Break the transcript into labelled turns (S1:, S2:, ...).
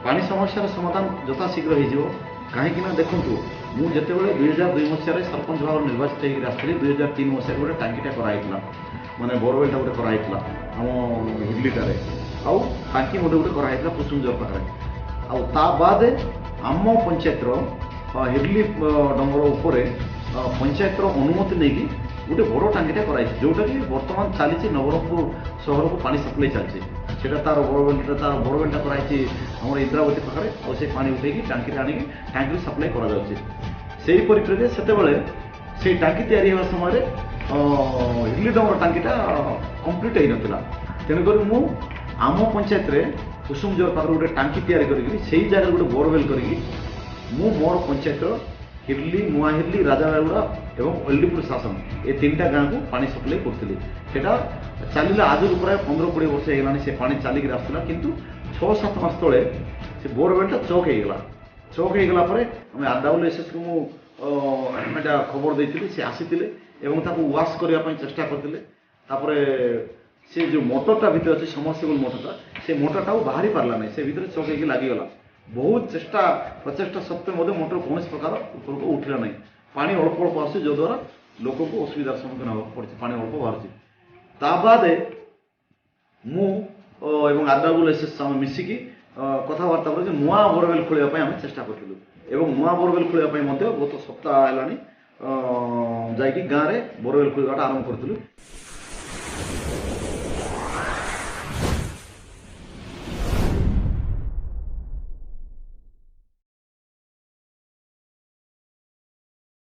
S1: पानी समस्या समाधान यथाशीघ्र हो कहीं देखूँ मुझे 2002 मसीह सरपंच भाव निर्वाचित होकर आसती 2003 मसीह गोटे टांकीटा कराइला माने बोरवेलटा गोटे कराइला आम हिडलीटार आउ टांकी गोटे कराइला कुसुमजोर पाखे बाद आम पंचायतर हिडली डंगर उपर पंचायतर अनुमति नहीं गोटे बड़ टांकीटा कराई जोटा कि बर्तमान चली नवरंगपुर सहर को पानी सप्लाई चलती से तार बोरवेलटा कराई आम इंद्रावती पाखे और से पानी उठे टांकी आनी टांकी सप्लाई कर परिप्रेक्षी से टांकी या समय हिडली डंगर टांकीटा कंप्लीट हो नाला तेणुक मु आम पंचायत रे कुसुमजोर पाखे गोटे टांकी से जगह गोटे बोरवेल करी मोर पंचायत हिडली नुआ हिडली राजाबागुड़ा एवं एलडीपुर शासन ये 3टा गाँव को पानी सप्लाई करी चलला आज प्राय 15-20 वर्ष होगा से पानी चलिक आसला किंतु 6-7 मास तले से बोरवेलटा चौक होगला आम आरडब्ल्यूएसएस को खबर देती सी आसी वाश करने चेष्टा करते से जो मोटरटा भीतर अच्छे समरसेबल मोटरटा से मोटरटा बाहरी पार्ला नहीं से भीतर चौक होगी लगिगला बहुत चेष्टा प्रचेषा सत्वे मोटर कौन प्रकार ऊपर को उठला नहीं पानी अल्प अल्प आस जो द्वारा लोक को असुविधार सम्मुखीन होगा पड़े पानी अल्प बाहर मुझे आरडब्ल्यूएसएस मिसिकी कथबार्ता कर नुआ बोरवेल खोलने आम चेष्टा करूँ नुआ बोरवेल खोलने गत सप्ताह है जा गाँव में बोरवेल खोलवाटा आरंभ करूँ।